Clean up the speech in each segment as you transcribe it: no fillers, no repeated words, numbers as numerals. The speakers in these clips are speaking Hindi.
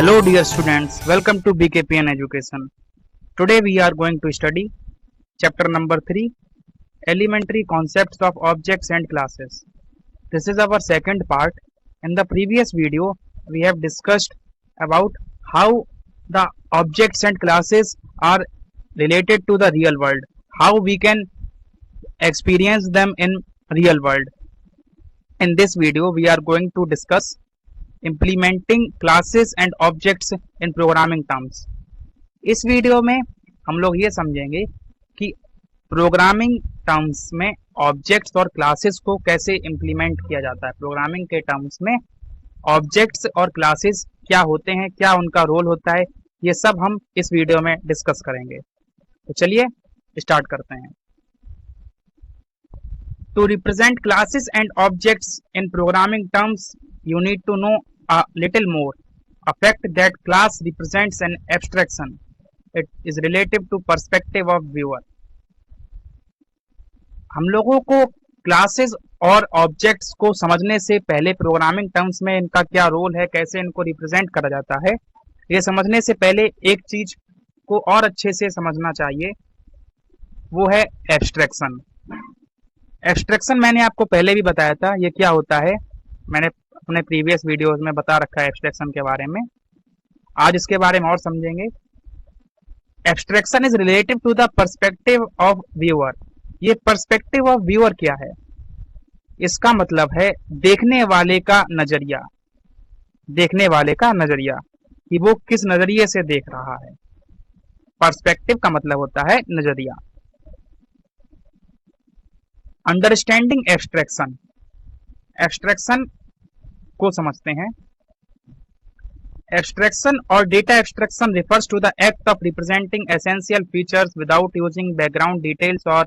Hello dear students, welcome to BKPN Education. Today we are going to study chapter number 3, Elementary Concepts of Objects and Classes. This is our second part. In the previous video we have discussed about how the objects and classes are related to the real world, how we can experience them in real world. In this video we are going to discuss implementing classes and objects in programming terms. इस वीडियो में हम लोग ये समझेंगे कि प्रोग्रामिंग टर्म्स में ऑब्जेक्ट्स और क्लासेस को कैसे इम्प्लीमेंट किया जाता है। प्रोग्रामिंग के टर्म्स में ऑब्जेक्ट्स और क्लासेस क्या होते हैं, क्या उनका रोल होता है, ये सब हम इस वीडियो में डिस्कस करेंगे। तो चलिए स्टार्ट करते हैं। To represent classes and objects in programming terms, you need to know a little more. A fact that class represents an abstraction. It is relative to perspective of viewer. हम लोगों को क्लासेस और ऑब्जेक्ट्स को समझने से पहले प्रोग्रामिंग टर्म्स में इनका क्या रोल है, कैसे इनको रिप्रेजेंट करा जाता है, ये समझने से पहले एक चीज को और अच्छे से समझना चाहिए, वो है एब्स्ट्रैक्शन। एब्स्ट्रैक्शन मैंने आपको पहले भी बताया था, ये क्या होता है, मैंने अपने प्रीवियस वीडियोस में बता रखा है एब्स्ट्रैक्शन के बारे में। आज इसके बारे में और समझेंगे। Abstraction is relative to the perspective of viewer. ये पर्सपेक्टिव ऑफ व्यूअर क्या है? इसका मतलब है देखने वाले का नजरिया, देखने वाले का नजरिया कि वो किस नजरिए से देख रहा है। पर्सपेक्टिव का मतलब होता है नजरिया। अंडरस्टैंडिंग एब्स्ट्रैक्शन, एब्स्ट्रैक्शन को समझते हैं। एब्स्ट्रैक्शन और data abstraction refers to the act of representing essential features without using background details और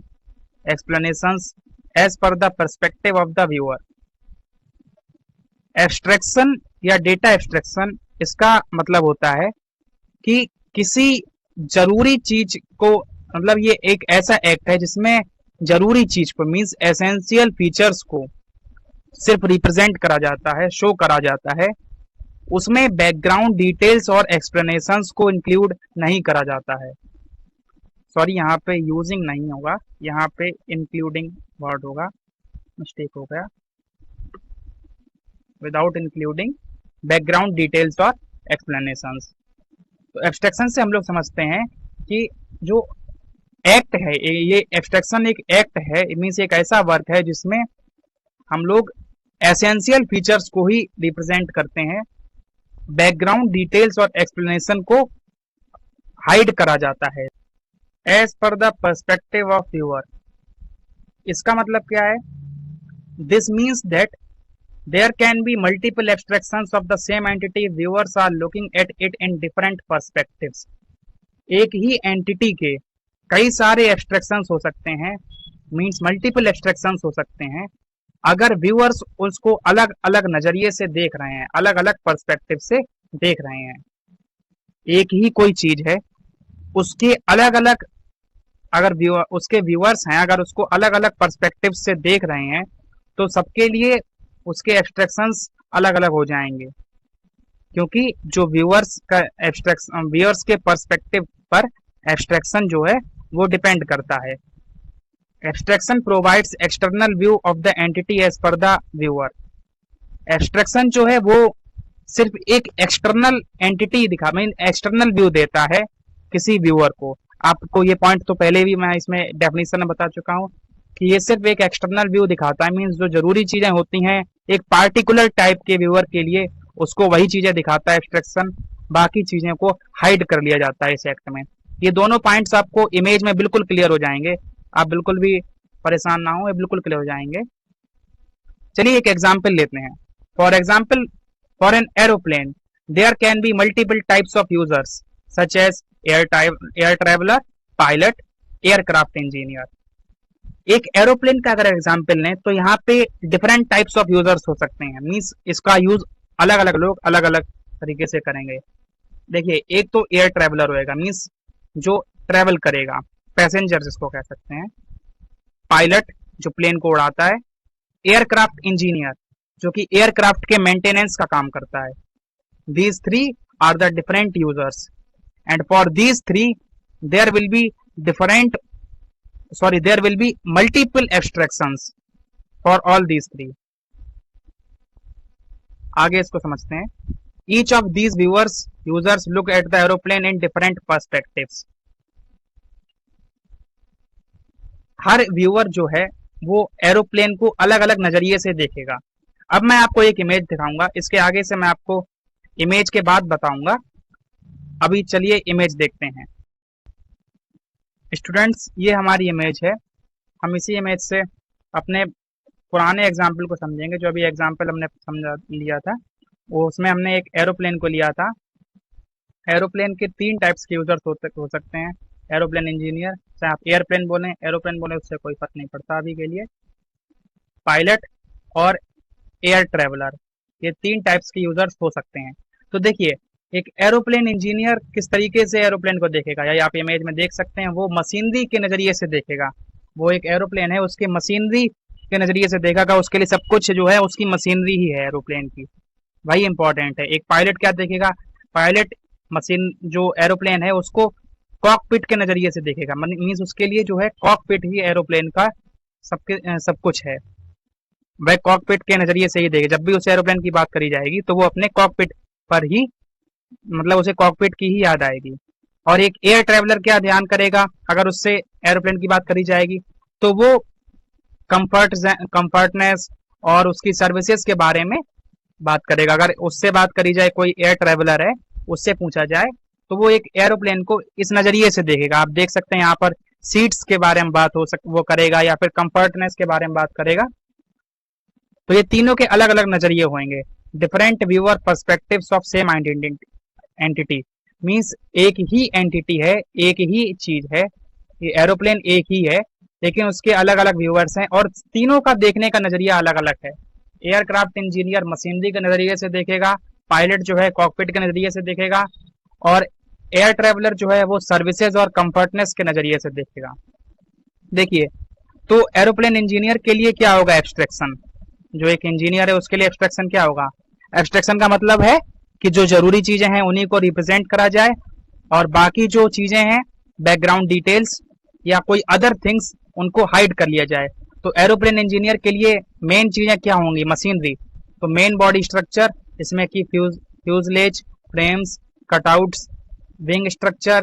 explanations as per the perspective of the viewer. Abstraction या डेटा एब्स्ट्रैक्शन, इसका मतलब होता है कि किसी जरूरी चीज को, मतलब ये एक ऐसा एक्ट है जिसमें जरूरी चीज को, मींस एसेंशियल फीचर्स को सिर्फ रिप्रेजेंट करा जाता है, शो करा जाता है, उसमें बैकग्राउंड डिटेल्स और एक्सप्लेनेशंस को इंक्लूड नहीं करा जाता है। सॉरी, यहाँ पे यूजिंग नहीं होगा, यहाँ पे इंक्लूडिंग वर्ड होगा, मिस्टेक हो गया। विदाउट इंक्लूडिंग बैकग्राउंड डिटेल्स और एक्सप्लेनेशंस। तो एब्स्ट्रैक्शन से हम लोग समझते हैं कि जो एक्ट है, ये एब्स्ट्रैक्शन एक एक्ट है, मीन्स एक ऐसा वर्क है जिसमें हम लोग एसेंशियल फीचर्स को ही रिप्रेजेंट करते हैं, बैकग्राउंड डिटेल्स और एक्सप्लेनेशन को हाइड करा जाता है as per the perspective of viewer. इसका मतलब क्या है? This means that there can be multiple abstractions of the same entity, viewers are looking at it in different perspectives. एक ही एंटिटी के कई सारे एब्स्ट्रैक्शंस हो सकते हैं, मींस मल्टीपल एब्स्ट्रैक्शंस हो सकते हैं, अगर व्यूअर्स उसको अलग अलग नजरिए से देख रहे हैं, अलग अलग पर्सपेक्टिव से देख रहे हैं। एक ही कोई चीज है, उसके अलग अलग अगर उसके व्यूअर्स हैं, अगर उसको अलग अलग पर्सपेक्टिव से देख रहे हैं, तो सबके लिए उसके एब्स्ट्रैक्शंस अलग अलग हो जाएंगे, क्योंकि जो व्यूअर्स का एब्स्ट्रैक्शन, व्यूअर्स के पर्सपेक्टिव पर एब्स्ट्रैक्शन जो है वो डिपेंड करता है। Abstraction provides external view of the entity as per the viewer. Abstraction जो है वो सिर्फ एक एक्सटर्नल एंटिटी दिखा, मीन एक्सटर्नल व्यू देता है किसी व्यूअर को। आपको ये पॉइंट तो पहले भी मैं इसमें डेफिनेशन में बता चुका हूँ कि ये सिर्फ एक एक्सटर्नल व्यू दिखाता है, मीन्स जो जरूरी चीजें होती हैं एक पार्टिकुलर टाइप के व्यूअर के लिए, उसको वही चीजें दिखाता है एब्स्ट्रैक्शन, बाकी चीजों को हाइड कर लिया जाता है इस एक्ट में। ये दोनों पॉइंट्स आपको इमेज में बिल्कुल क्लियर हो जाएंगे, आप बिल्कुल भी परेशान ना हो, ये बिल्कुल क्लियर हो जाएंगे। चलिए एक एग्जांपल लेते हैं। For example, for an aeroplane there can be multiple types of users such as air traveller, pilot, aircraft engineer. एक एरोप्लेन का अगर एग्जांपल लें तो यहाँ पे डिफरेंट टाइप्स ऑफ यूजर्स हो सकते हैं, मींस इसका यूज अलग अलग लोग अलग अलग तरीके से करेंगे। देखिए, एक तो एयर ट्रैवलर होएगा, मींस जो ट्रेवल करेगा, पैसेंजर जिसको कह सकते हैं। पायलट जो प्लेन को उड़ाता है। एयरक्राफ्ट इंजीनियर जो कि एयरक्राफ्ट के मेंटेनेंस का काम करता है। These three are the different users, and for these three there will be different there will be multiple abstractions for all these three. आगे इसको समझते हैं. Each of these viewers users look at the aeroplane in different perspectives. Her viewer जो है वो एरोप्लेन को अलग अलग नजरिए से देखेगा. अब मैं आपको एक इमेज दिखाऊंगा, इसके आगे से मैं आपको इमेज के बाद बताऊंगा. अभी चलिए इमेज देखते हैं. स्टूडेंट्स, ये हमारी इमेज है. हम इसी इमेज से अपने पुराने एग्जाम्पल को समझेंगे. जो अभी एग्जाम्पल हमने समझा लिया था वो उसमें हमने एक एरोप्लेन को लिया था. एरोप्लेन के 3 टाइप्स के यूजर्स हो सकते हैं. एरोप्लेन इंजीनियर, चाहे आप एयरप्लेन बोलें एरोप्लेन बोलें उससे कोई फर्क नहीं पड़ता अभी के लिए. पायलट और एयर ट्रेवलर, ये 3 टाइप्स के यूजर्स हो सकते हैं. तो देखिए, एक एरोप्लेन इंजीनियर किस तरीके से एरोप्लेन को देखेगा, या आप इमेज में देख सकते हैं, वो मशीनरी के नजरिए से देखेगा. वो एक एरोप्लेन है, उसकी मशीनरी के नजरिए से देखेगा. उसके लिए सब कुछ जो है उसकी मशीनरी ही है एरोप्लेन की, वही इंपॉर्टेंट है. एक पायलट क्या देखेगा, पायलट मशीन जो एरोप्लेन है उसको कॉकपिट के नजरिए से देखेगा. मीन्स उसके लिए जो है कॉकपिट ही एरोप्लेन का सब कुछ है. वह कॉकपिट के नजरिए से ही देखेगा. जब भी उस एरोप्लेन की बात करी जाएगी तो वो अपने कॉकपिट पर ही, मतलब उसे कॉकपिट की ही याद आएगी. और एक एयर ट्रेवलर क्या ध्यान करेगा, अगर उससे एरोप्लेन की बात करी जाएगी तो वो कंफर्टनेस और उसकी सर्विसेज के बारे में बात करेगा. अगर उससे बात करी जाए, कोई एयर ट्रेवलर है उससे पूछा जाए, तो वो एक एरोप्लेन को इस नजरिए से देखेगा. आप देख सकते हैं यहाँ पर सीट्स के बारे में बात वो करेगा, या फिर कंफर्टनेस के बारे में बात करेगा. तो ये तीनों के अलग अलग नजरिए होंगे. Different viewer perspectives of same entity. Means एक ही एंटिटी है, एक ही चीज है, ये एरोप्लेन एक ही है, लेकिन उसके अलग अलग व्यूअर्स हैं और तीनों का देखने का नजरिया अलग अलग है. एयरक्राफ्ट इंजीनियर मशीनरी के नजरिए से देखेगा, पायलट जो है कॉकपिट के नजरिए से देखेगा, और एयर ट्रेवलर जो है वो सर्विसेज और कंफर्टनेस के नजरिए से देखेगा. देखिए, तो एरोप्लेन इंजीनियर के लिए क्या होगा एब्स्ट्रैक्शन. जो एक इंजीनियर है उसके लिए एब्स्ट्रैक्शन क्या होगा. एब्स्ट्रैक्शन का मतलब है कि जो जरूरी चीजें हैं उन्हीं को रिप्रेजेंट करा जाए, और बाकी जो चीजें हैं, बैकग्राउंड डिटेल्स या कोई अदर थिंग्स, उनको हाइड कर लिया जाए. तो एरोप्लेन इंजीनियर के लिए मेन चीजें क्या होंगी, मशीनरी. तो मेन बॉडी स्ट्रक्चर, इसमें की fuselage, frames, cutouts, wing structure,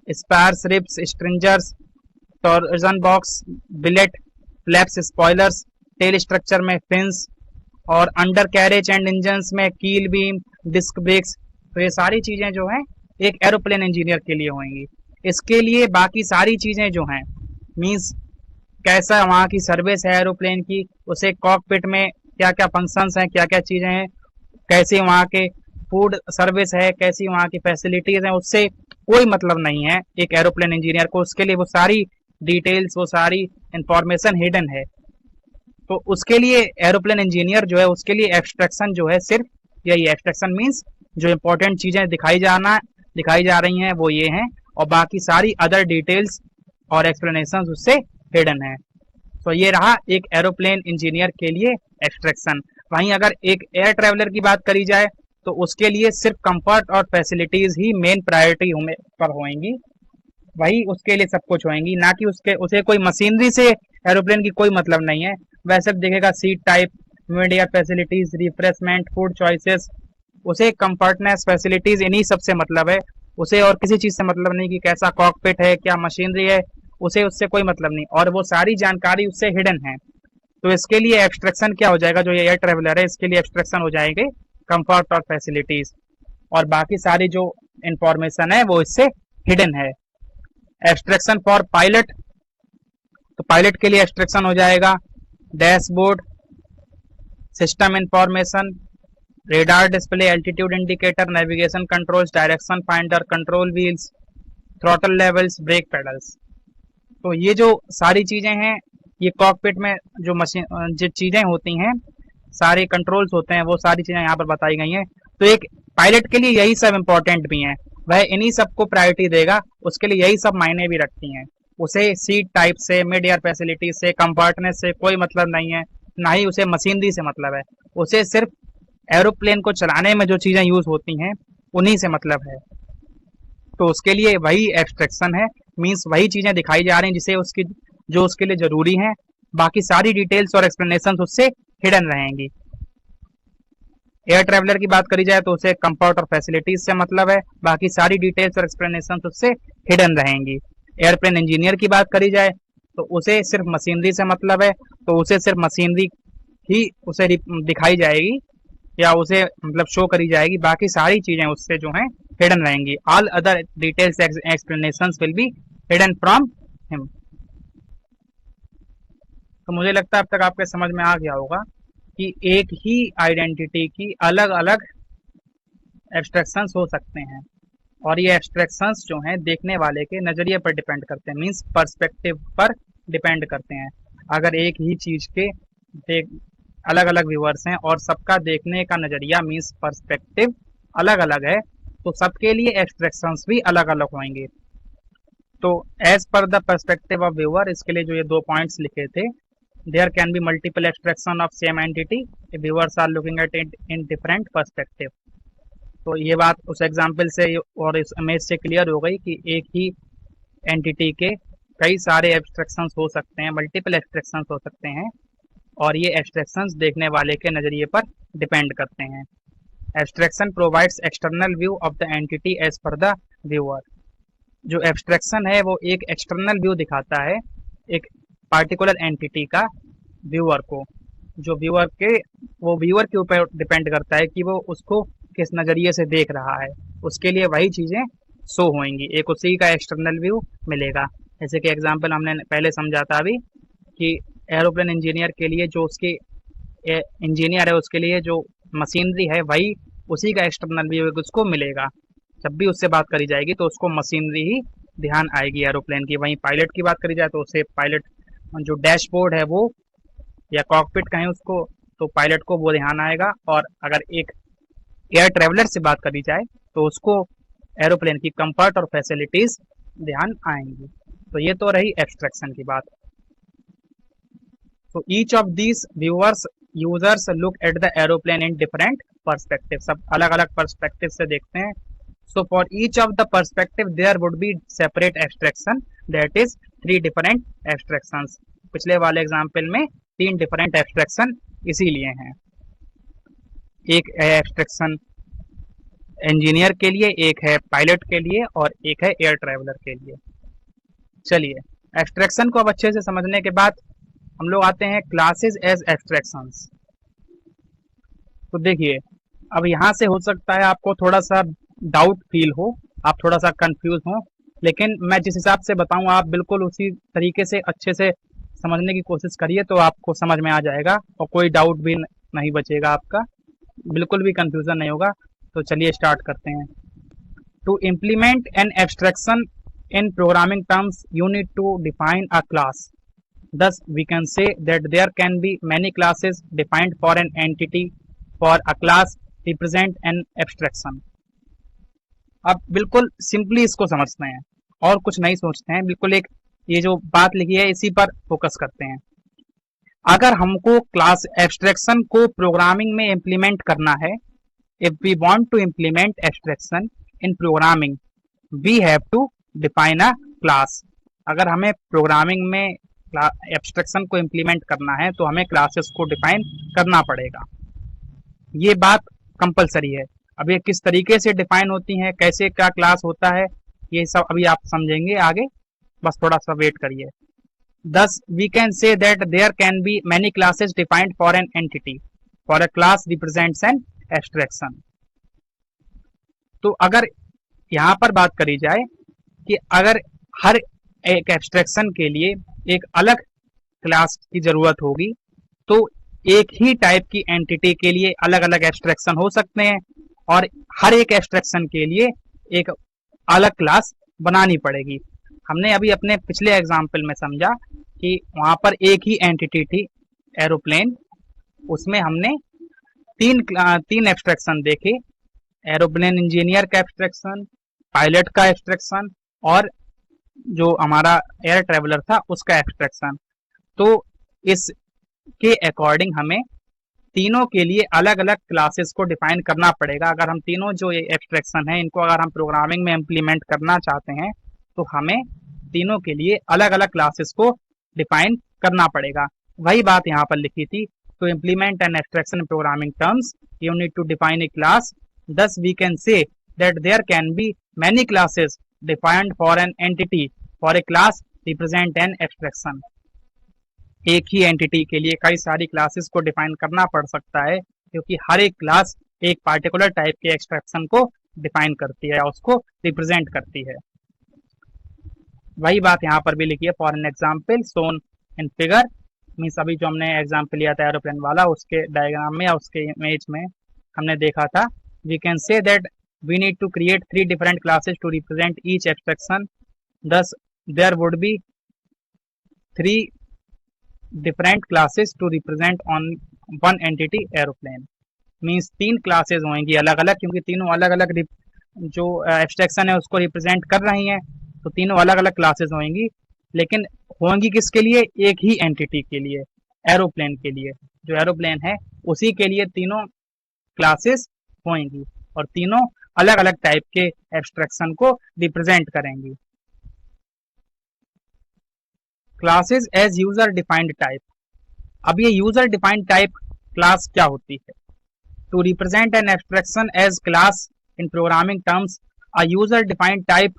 spars ribs, stringers, torsion box, billet, flaps, spoilers, tail structure में फिन्स, और अंडर कैरेज एंड इंजन्स में कील बीम, डिस्क ब्रेक्स. तो ये सारी चीजें जो हैं एक एरोप्लेन इंजीनियर के लिए होंगी. इसके लिए बाकी सारी चीजें जो हैं, मींस कैसा वहाँ की सर्विस है एरोप्लेन की, उसे कॉकपिट में क्या क्या फंक्शंस हैं, क्या क्या चीजें हैं, कैसे वहाँ के फूड सर्विस है, कैसी वहाँ की फैसिलिटीज हैं, उससे कोई मतलब नहीं है एक एरोप्लेन इंजीनियर को. उसके लिए वो सारी डिटेल्स, वो सारी इंफॉर्मेशन हिडन है. तो उसके लिए एरोप्लेन इंजीनियर जो है उसके लिए एब्स्ट्रैक्शन जो है सिर्फ यही. एब्स्ट्रैक्शन मीन्स जो इंपॉर्टेंट चीजें दिखाई जा रही हैं वो ये हैं, और बाकी सारी अदर डिटेल्स और एक्सप्लेनेशन उससे हिडन है. तो ये रहा एक एरोप्लेन इंजीनियर के लिए एब्स्ट्रैक्शन. वहीं अगर एक एयर ट्रेवलर की बात करी जाए तो उसके लिए सिर्फ कंफर्ट और फैसिलिटीज ही मेन प्रायोरिटी पर होंगी, वही उसके लिए सब कुछ होंगी, ना कि उसे कोई मशीनरी से एरोप्लेन की कोई मतलब नहीं है. वह सिर्फ देखेगा seat type, mid air facilities, refreshment, food choices. उसे कंफर्टनेस, फैसिलिटीज, इन्हीं सब से मतलब है. उसे और किसी चीज से मतलब नहीं कि कैसा कॉकपिट है, क्या मशीनरी है, उससे कोई मतलब नहीं, और वो सारी जानकारी उससे हिडन है. तो इसके लिए एब्स्ट्रैक्शन क्या हो जाएगा, जो ये एयर ट्रेवलर है इसके लिए एब्स्ट्रैक्शन हो जाएंगे कंफर्ट और फैसिलिटीज, और बाकी सारी जो इंफॉर्मेशन है वो इससे हिडन है. एब्स्ट्रैक्शन फॉर पायलट, तो पायलट के लिए एब्स्ट्रैक्शन हो जाएगा dashboard, system information, radar display, altitude indicator, navigation controls, direction finder, control wheels, throttle levels, brake pedals. तो ये जो सारी चीजें हैं, ये कॉकपिट में जो चीजें होती हैं, सारे कंट्रोल्स होते हैं, वो सारी चीजें यहाँ पर बताई गई हैं. तो एक पायलट के लिए यही सब इंपॉर्टेंट भी हैं, वह इन्हीं सब को प्रायोरिटी देगा, उसके लिए यही सब मायने भी रखती हैं. उसे सीट टाइप से, मिड एयर फैसिलिटीज से, कंफर्टनेस से कोई मतलब नहीं है, ना ही उसे मशीनरी से मतलब है. उसे सिर्फ एरोप्लेन को चलाने में जो चीजें यूज होती हैं उन्हीं से मतलब है। तो उसके लिए वही एब्स्ट्रैक्शन है, मीन्स वही चीजें दिखाई जा रही हैं जिसे उसकी जो उसके लिए जरूरी हैं, बाकी सारी डिटेल्स और एक्सप्लेनेशन उससे हिडन रहेंगी। एयर ट्रेवलर की बात करी जाए तो उसे कंफर्ट और फैसिलिटीज से मतलब है, बाकी सारी डिटेल्स और एक्सप्लेनेशन उससे हिडन रहेंगी। एयरप्लेन इंजीनियर की बात करी जाए तो उसे सिर्फ मशीनरी से मतलब है, तो उसे सिर्फ मशीनरी ही उसे दिखाई जाएगी या उसे मतलब शो करी जाएगी, बाकी सारी चीजें उससे जो हैं हिडन रहेंगी। All other details explanations will be hidden from him. तो मुझे लगता है अब तक आपके समझ में आ गया होगा कि एक ही आइडेंटिटी की अलग अलग एब्स्ट्रैक्शंस हो सकते हैं, और ये एब्स्ट्रैक्शंस जो हैं देखने वाले के नज़रिए पर डिपेंड करते हैं, मींस पर्सपेक्टिव पर डिपेंड करते हैं। अगर एक ही चीज़ के देख अलग अलग व्यूअर्स हैं और सबका देखने का नज़रिया मींस पर्सपेक्टिव अलग अलग है, तो सबके लिए एब्स्ट्रैक्शंस भी अलग अलग होंगे। तो as per the perspective of viewer, इसके लिए जो ये 2 पॉइंट्स लिखे थे, there can be multiple extraction of same entity if viewers are looking at it in different perspective. तो ये बात उस एग्जाम्पल से और इस इमेज से क्लियर हो गई कि एक ही एंटिटी के कई सारे एब्स्ट्रैक्शंस हो सकते हैं, मल्टीपल एब्स्ट्रैक्शंस हो सकते हैं, और ये एब्स्ट्रैक्शंस देखने वाले के नज़रिए पर डिपेंड करते हैं। Abstraction provides external view of the entity as per the viewer. जो एब्स्ट्रैक्शन है वो एक एक्सटर्नल व्यू दिखाता है एक पार्टिकुलर एंटिटी का व्यूअर को, जो व्यूअर के ऊपर डिपेंड करता है कि वो उसको किस नज़रिए से देख रहा है, उसके लिए वही चीज़ें शो होंगी, एक उसी का एक्सटर्नल व्यू मिलेगा। जैसे कि एग्जांपल हमने पहले समझा था अभी कि एरोप्लेन इंजीनियर के लिए जो उसके इंजीनियर है उसके लिए जो मशीनरी है वही उसी का एक्सटर्नल व्यू उसको मिलेगा। जब भी उससे बात करी जाएगी तो उसको मशीनरी ही ध्यान आएगी एरोप्लेन की। वहीं पायलट की बात करी जाए तो उसे पायलट जो डैशबोर्ड है वो या कॉकपिट कहें उसको, तो पायलट को वो ध्यान आएगा। और अगर एक एयर ट्रेवलर से बात करी जाए तो उसको एरोप्लेन की कंफर्ट और फैसिलिटीज ध्यान आएंगी। तो ये तो रही एब्स्ट्रैक्शन की बात। तो each of these viewers users look at the aeroplane in different perspective, सब अलग अलग पर्सपेक्टिव से देखते हैं। So for each of the perspective there would be separate abstraction, that is 3 different abstractions. पिछले वाले एग्जांपल में 3 डिफरेंट एब्स्ट्रैक्शन इसीलिए हैं, एक है एब्स्ट्रैक्शन इंजीनियर के लिए, एक है पायलट के लिए और एक है एयर ट्रैवलर के लिए। चलिए एब्स्ट्रैक्शन को अब अच्छे से समझने के बाद हम लोग आते हैं क्लासेस एज एब्स्ट्रैक्शंस। तो देखिए अब यहाँ से हो सकता है आपको थोड़ा सा डाउट फील हो, आप थोड़ा सा कंफ्यूज हो, लेकिन मैं जिस हिसाब से बताऊँ आप बिल्कुल उसी तरीके से अच्छे से समझने की कोशिश करिए तो आपको समझ में आ जाएगा और कोई डाउट भी नहीं बचेगा आपका, बिल्कुल भी कंफ्यूजन नहीं होगा। तो चलिए स्टार्ट करते हैं। To implement an abstraction in programming terms you need to define a class. Thus we can say that there can be many classes defined for an entity. For a class represent an abstraction. अब बिल्कुल सिंपली इसको समझते हैं और कुछ नहीं सोचते हैं, बिल्कुल एक ये जो बात लिखी है इसी पर फोकस करते हैं। अगर हमको क्लास एब्स्ट्रैक्शन को प्रोग्रामिंग में इम्प्लीमेंट करना है, if we want to implement abstraction in programming we have to define a class. अगर हमें प्रोग्रामिंग में एब्स्ट्रैक्शन को इम्प्लीमेंट करना है तो हमें क्लासेस को डिफाइन करना पड़ेगा, ये बात कंपलसरी है। अब ये किस तरीके से डिफाइन होती हैं, कैसे क्या क्लास होता है, ये सब अभी आप समझेंगे आगे, बस थोड़ा सा वेट करिए। Thus we can say that there can be many classes defined for an entity. For a class represents an abstraction. तो अगर यहाँ पर बात करी जाए कि अगर हर एक एब्स्ट्रैक्शन के लिए एक अलग क्लास की जरूरत होगी तो एक ही टाइप की एंटिटी के लिए अलग अलग एब्स्ट्रैक्शन हो सकते हैं और हर एक एब्स्ट्रैक्शन के लिए एक अलग क्लास बनानी पड़ेगी। हमने अभी अपने पिछले एग्जाम्पल में समझा कि वहां पर एक ही एंटिटी थी एरोप्लेन, उसमें हमने तीन एब्स्ट्रैक्शन देखे, एरोप्लेन इंजीनियर का एब्स्ट्रैक्शन, पायलट का एब्स्ट्रैक्शन और जो हमारा एयर ट्रेवलर था उसका एब्स्ट्रैक्शन। तो इसके अकॉर्डिंग हमें तीनों के लिए अलग अलग क्लासेस को डिफाइन करना पड़ेगा। अगर हम तीनों जो ये एब्स्ट्रैक्शन है इनको अगर हम प्रोग्रामिंग में इम्प्लीमेंट करना चाहते हैं तो हमें तीनों के लिए अलग अलग क्लासेस को डिफाइन करना पड़ेगा। वही बात यहाँ पर लिखी थी, to implement an abstraction in programming terms you need to define a class. Thus we can say that there can be many classes defined for an entity. For a class represent an abstraction. एक ही एंटिटी के लिए कई सारी क्लासेस को डिफाइन करना पड़ सकता है, क्योंकि हर एक क्लास एक पार्टिकुलर टाइप के एब्स्ट्रैक्शन को डिफाइन करती है, उसको रिप्रेजेंट करती है। वही बात यहाँ पर भी लिखी है, for an example shown in figure, means अभी जो हमने एग्जाम्पल लिया था एरोप्लेन वाला, उसके डायग्राम में या उसके इमेज में हमने देखा था, we can say that we need to create 3 different classes to represent each abstraction, thus there would be 3 different classes to represent on one entity aeroplane. Means 3 classes होंगी अलग अलग, क्योंकि तीनों अलग अलग जो एब्स्ट्रैक्शन है उसको रिप्रेजेंट कर रही हैं, तो तीनों अलग अलग क्लासेस होंगी, लेकिन होंगी किसके लिए? एक ही एंटिटी के लिए, एरोप्लेन के लिए। जो एरोप्लेन है उसी के लिए तीनों क्लासेस होंगी और तीनों अलग अलग टाइप के एब्स्ट्रैक्शन को रिप्रेजेंट करेंगी। Classes as user defined type. अब ये यूजर डिफाइंड टाइप क्लास क्या होती है? To represent an abstraction as class in programming terms, a user defined type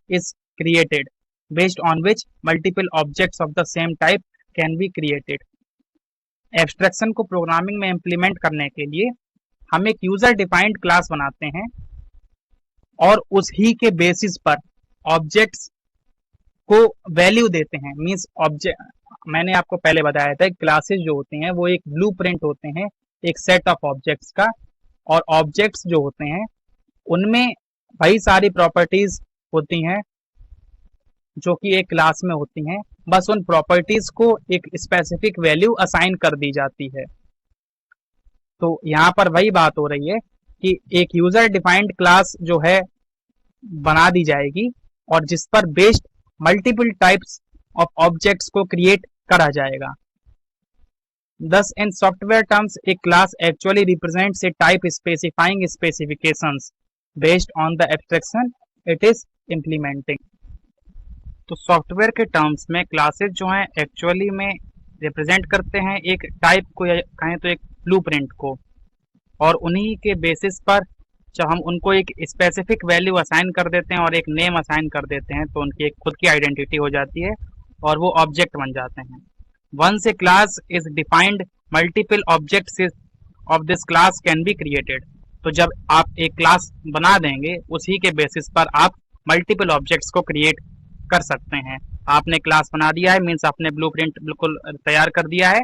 is created based on which multiple objects of the same type can be created. Abstraction को प्रोग्रामिंग में इम्प्लीमेंट करने के लिए हम एक यूजर डिफाइंड क्लास बनाते हैं और उसी के बेसिस पर ऑब्जेक्ट्स को वैल्यू देते हैं। मींस ऑब्जेक्ट, मैंने आपको पहले बताया था क्लासेस जो होते हैं वो एक ब्लूप्रिंट होते हैं एक सेट ऑफ ऑब्जेक्ट्स का, और ऑब्जेक्ट्स जो होते हैं उनमें वही सारी प्रॉपर्टीज होती हैं जो कि एक क्लास में होती हैं, बस उन प्रॉपर्टीज को एक स्पेसिफिक वैल्यू असाइन कर दी जाती है। तो यहाँ पर वही बात हो रही है कि एक यूजर डिफाइंड क्लास जो है बना दी जाएगी और जिस पर based multiple types of objects को क्रिएट करा जाएगा। Thus, in software terms, a class actually represents a type specifying specifications based on the abstraction it is implementing. तो सॉफ्टवेयर के टर्म्स में क्लासेस जो हैं एक्चुअली में रिप्रेजेंट करते हैं एक टाइप को, या कहें तो एक ब्लूप्रिंट को, और उन्हीं के बेसिस पर जब हम उनको एक स्पेसिफिक वैल्यू असाइन कर देते हैं और एक नेम असाइन कर देते हैं तो उनकी एक खुद की आइडेंटिटी हो जाती है और वो ऑब्जेक्ट बन जाते हैं। Once a class is defined, multiple objects of this class can be created. तो जब आप एक क्लास बना देंगे उसी के बेसिस पर आप मल्टीपल ऑब्जेक्ट्स को क्रिएट कर सकते हैं। आपने क्लास बना दिया है, मीन्स आपने ब्लूप्रिंट बिल्कुल तैयार कर दिया है,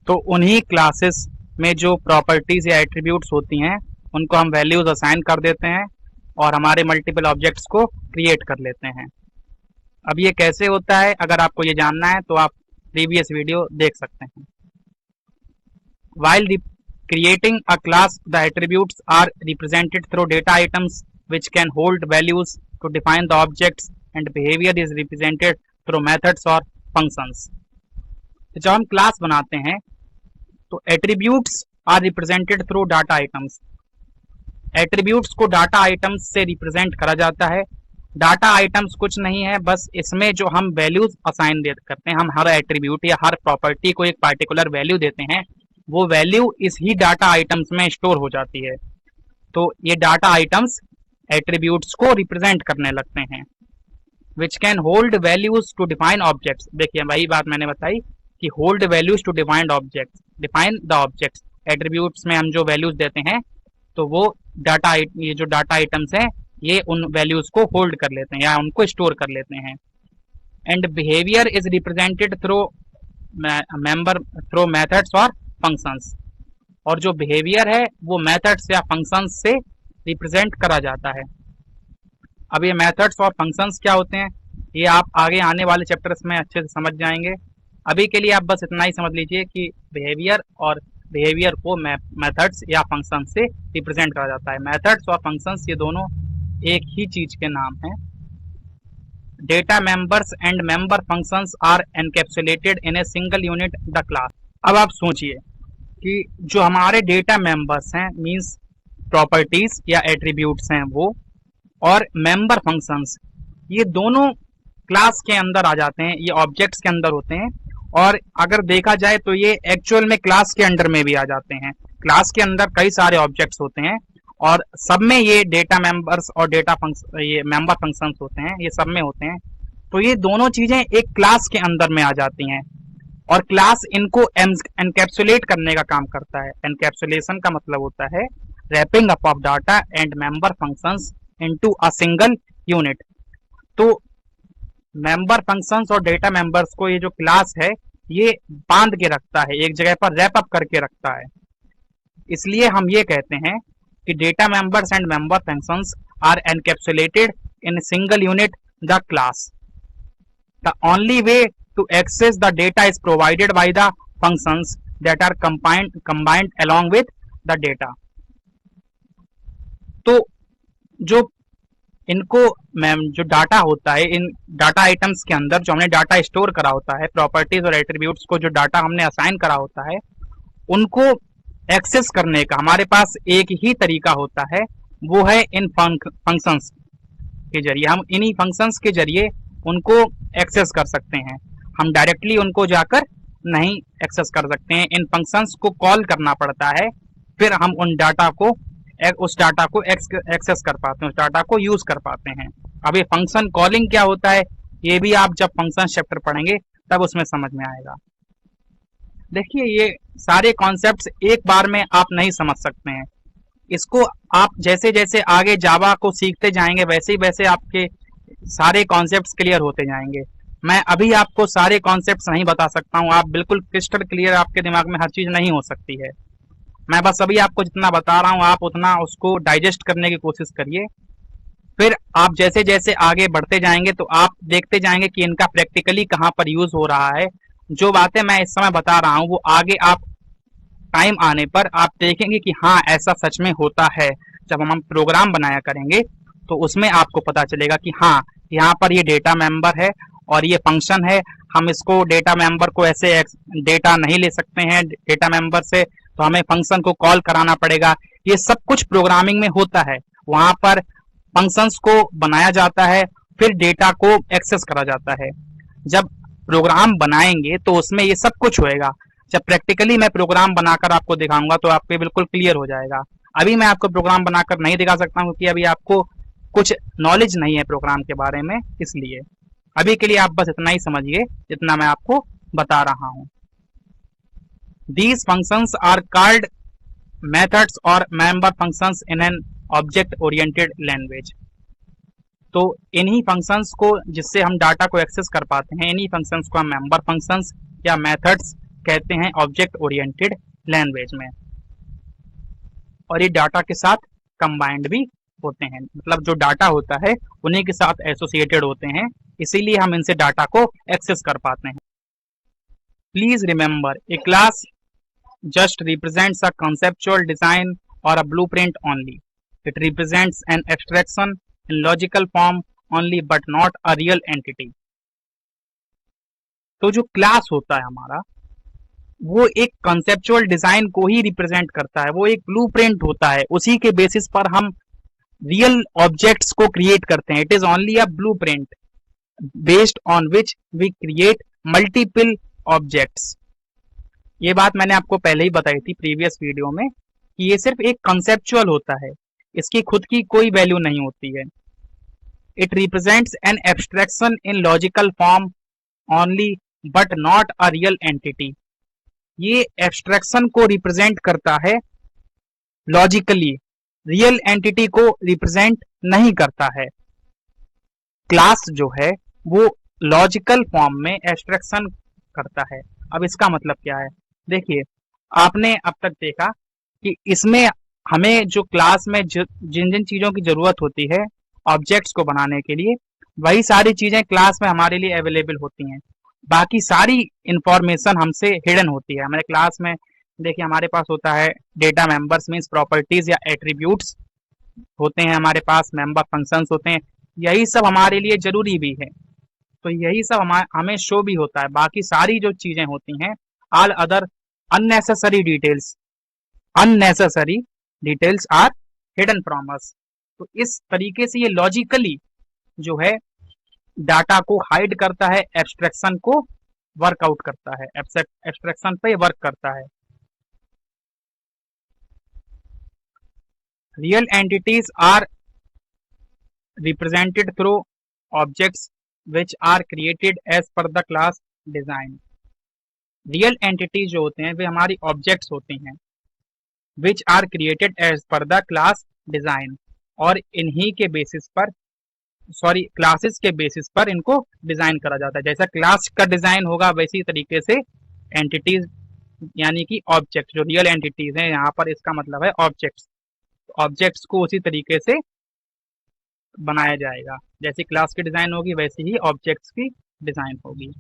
तो उन्हीं क्लासेस में जो प्रॉपर्टीज या एट्रीब्यूट्स होती हैं उनको हम वैल्यूज असाइन कर देते हैं और हमारे मल्टीपल ऑब्जेक्ट्स को क्रिएट कर लेते हैं। अब ये कैसे होता है, अगर आपको ये जानना है तो आप प्रीवियस वीडियो देख सकते हैं। While creating a class, the attributes are represented through data items which can hold values to define the objects, and behavior is represented through methods or functions. तो जब हम क्लास बनाते हैं तो attributes are represented through data items. Attributes को डाटा आइटम्स से रिप्रेजेंट करा जाता है। डाटा आइटम्स कुछ नहीं है, बस इसमें जो हम वैल्यूज असाइन करते हैं, हम हर एट्रीब्यूट या हर प्रॉपर्टी को एक पार्टिकुलर वैल्यू देते हैं, वो वैल्यू इस ही डाटा आइटम्स में स्टोर हो जाती है। तो ये डाटा आइटम्स एट्रीब्यूट्स को रिप्रेजेंट करने लगते हैं। Which can hold values to define objects. देखिए वही बात मैंने बताई कि hold values to define objects, define the objects. Attributes में हम जो वैल्यूज देते हैं तो वो डाटा, ये जो डाटा आइटम्स हैं ये उन वैल्यूज को होल्ड कर लेते हैं या उनको स्टोर कर लेते हैं। And behaviour is represented through methods और फंक्शंस, और जो बिहेवियर है वो मेथड्स या फंक्शंस से रिप्रेजेंट करा जाता है। अब ये मेथड्स और फंक्शंस क्या होते हैं ये आप आगे आने वाले चैप्टर्स में अच्छे से समझ जाएंगे। अभी के लिए आप बस इतना ही समझ लीजिए कि बिहेवियर को मेथड्स या फंक्शन से रिप्रेजेंट करा जाता है। मेथड्स और फंक्शंस ये दोनों एक ही चीज के नाम हैं। Data members and member functions are encapsulated in a single unit the class. अब आप सोचिए कि जो हमारे डेटा मेंबर्स हैं मींस प्रॉपर्टीज या एट्रीब्यूट्स हैं वो, और मेंबर फंक्शंस, ये दोनों क्लास के अंदर आ जाते हैं, ये ऑब्जेक्ट्स के अंदर होते हैं। और अगर देखा जाए तो ये एक्चुअल में क्लास के अंडर में भी आ जाते हैं। क्लास के अंदर कई सारे ऑब्जेक्ट्स होते हैं और सब में ये डेटा मेंबर्स और डेटा फंक्शन, ये मेंबर फंक्शंस होते हैं, ये सब में होते हैं। तो ये दोनों चीजें एक क्लास के अंदर में आ जाती हैं और क्लास इनको एनकैप्सुलेट करने का काम करता है। एनकैप्सुलेशन का मतलब होता है wrapping up of data and member functions into a single unit. तो मेंबर फंक्शंस और डेटा मेंबर्स को ये जो क्लास है ये बांध के रखता है, एक जगह पर रैप अप करके रखता है। इसलिए हम ये कहते हैं कि data members and member functions are encapsulated in single unit the class. The only way to access the data is provided by the functions that are combined along with the data। तो जो इनको जो डाटा होता है, इन डाटा आइटम्स के अंदर जो हमने डाटा स्टोर करा होता है, प्रॉपर्टीज और एट्रीब्यूट्स को जो डाटा हमने असाइन करा होता है, उनको एक्सेस करने का हमारे पास एक ही तरीका होता है, वो है इन फंक्शंस के जरिए। हम इन्हीं फंक्शंस के जरिए उनको एक्सेस कर सकते हैं। हम डायरेक्टली उनको जाकर नहीं एक्सेस कर सकते हैं, इन फंक्शंस को कॉल करना पड़ता है, फिर हम उस डाटा को एक्सेस कर पाते हैं, उस डाटा को यूज कर पाते हैं। अब ये फंक्शन कॉलिंग क्या होता है, ये भी आप जब फंक्शन चैप्टर पढ़ेंगे तब उसमें समझ में आएगा। देखिए, ये सारे कॉन्सेप्ट्स एक बार में आप नहीं समझ सकते हैं। इसको आप जैसे जैसे आगे जावा को सीखते जाएंगे वैसे ही वैसे आपके सारे कॉन्सेप्ट्स क्लियर होते जाएंगे। मैं अभी आपको सारे कॉन्सेप्ट्स नहीं बता सकता हूँ, आप बिल्कुल क्रिस्टल क्लियर, आपके दिमाग में हर चीज नहीं हो सकती है। मैं बस अभी आपको जितना बता रहा हूँ आप उतना उसको डाइजेस्ट करने की कोशिश करिए। फिर आप जैसे जैसे आगे बढ़ते जाएंगे तो आप देखते जाएंगे कि इनका प्रैक्टिकली कहाँ पर यूज हो रहा है। जो बातें मैं इस समय बता रहा हूँ वो आगे आप टाइम आने पर आप देखेंगे कि हाँ ऐसा सच में होता है। जब हम प्रोग्राम बनाया करेंगे तो उसमें आपको पता चलेगा कि हाँ यहाँ पर ये डेटा मेंबर है और ये फंक्शन है, हम इसको डेटा मेंबर को ऐसे डेटा नहीं ले सकते हैं डेटा मेंबर से, तो हमें फंक्शन को कॉल कराना पड़ेगा। ये सब कुछ प्रोग्रामिंग में होता है। वहां पर फंक्शंस को बनाया जाता है, फिर डेटा को एक्सेस करा जाता है। जब प्रोग्राम बनाएंगे तो उसमें ये सब कुछ होएगा। जब प्रैक्टिकली मैं प्रोग्राम बनाकर आपको दिखाऊंगा तो आपको बिल्कुल क्लियर हो जाएगा। अभी मैं आपको प्रोग्राम बनाकर नहीं दिखा सकता हूँ क्योंकि अभी आपको कुछ नॉलेज नहीं है प्रोग्राम के बारे में, इसलिए अभी के लिए आप बस इतना ही समझिए जितना मैं आपको बता रहा हूं। These functions are called methods or member functions in an object oriented language। तो इन्हीं फंक्शंस को जिससे हम डाटा को एक्सेस कर पाते हैं, इन्हीं फंक्शंस को हम मेंबर फंक्शंस या मेथड्स कहते हैं ऑब्जेक्ट ओरिएंटेड लैंग्वेज में। और ये डाटा के साथ कंबाइंड भी होते हैं, मतलब जो डाटा होता है उन्हीं के साथ एसोसिएटेड होते हैं, इसीलिए हम इनसे डाटा को एक्सेस कर पाते हैं। Please remember, A class just represents a conceptual design or a blueprint only. It represents an abstraction in logical form only but not a real entity। तो जो क्लास होता है हमारा वो एक कंसेप्चुअल डिजाइन को ही रिप्रेजेंट करता है, वो एक ब्लूप्रिंट होता है, उसी के बेसिस पर हम रियल ऑब्जेक्ट्स को क्रिएट करते हैं। It is only a blueprint based on which we create multiple objects. ये बात मैंने आपको पहले ही बताई थी प्रीवियस वीडियो में कि ये सिर्फ एक कंसेप्चुअल होता है, इसकी खुद की कोई वैल्यू नहीं होती है। It represents an abstraction in logical form only but not a real entity. ये एब्स्ट्रैक्शन को रिप्रेजेंट करता है लॉजिकली, रियल एंटिटी को रिप्रेजेंट नहीं करता है। क्लास जो है वो लॉजिकल फॉर्म में एब्स्ट्रैक्शन करता है। अब इसका मतलब क्या है, देखिए आपने अब तक देखा कि इसमें हमें जो क्लास में जिन जिन चीजों की जरूरत होती है ऑब्जेक्ट्स को बनाने के लिए, वही सारी चीजें क्लास में हमारे लिए अवेलेबल होती हैं। बाकी सारी इंफॉर्मेशन हमसे हिडन होती है। हमारे क्लास में देखिए हमारे पास होता है डेटा मेंबर्स मीन्स प्रॉपर्टीज या एट्रीब्यूट्स होते हैं, हमारे पास मेंबर फंक्शंस होते हैं, यही सब हमारे लिए जरूरी भी है। तो यही सब हमें शो भी होता है। बाकी सारी जो चीजें होती हैं all other unnecessary details are hidden from us। तो इस तरीके से ये लॉजिकली जो है डाटा को हाइड करता है, एब्स्ट्रैक्शन को वर्कआउट करता है, एब्स्ट्रैक्शन पे वर्क करता है। Real entities are represented through objects which are created as per the class design. Real entities जो होते हैं वे हमारी ऑब्जेक्ट्स होते हैं which are created as per the class design, और इन्हीं के बेसिस पर क्लासेस के बेसिस पर इनको डिजाइन करा जाता है। जैसा क्लास का डिजाइन होगा वैसी तरीके से एंटिटीज यानी कि ऑब्जेक्ट जो रियल एंटिटीज हैं, यहाँ पर इसका मतलब है ऑब्जेक्ट्स, ऑब्जेक्ट्स को उसी तरीके से बनाया जाएगा। जैसी क्लास की डिजाइन होगी वैसी ही ऑब्जेक्ट्स की डिजाइन होगी।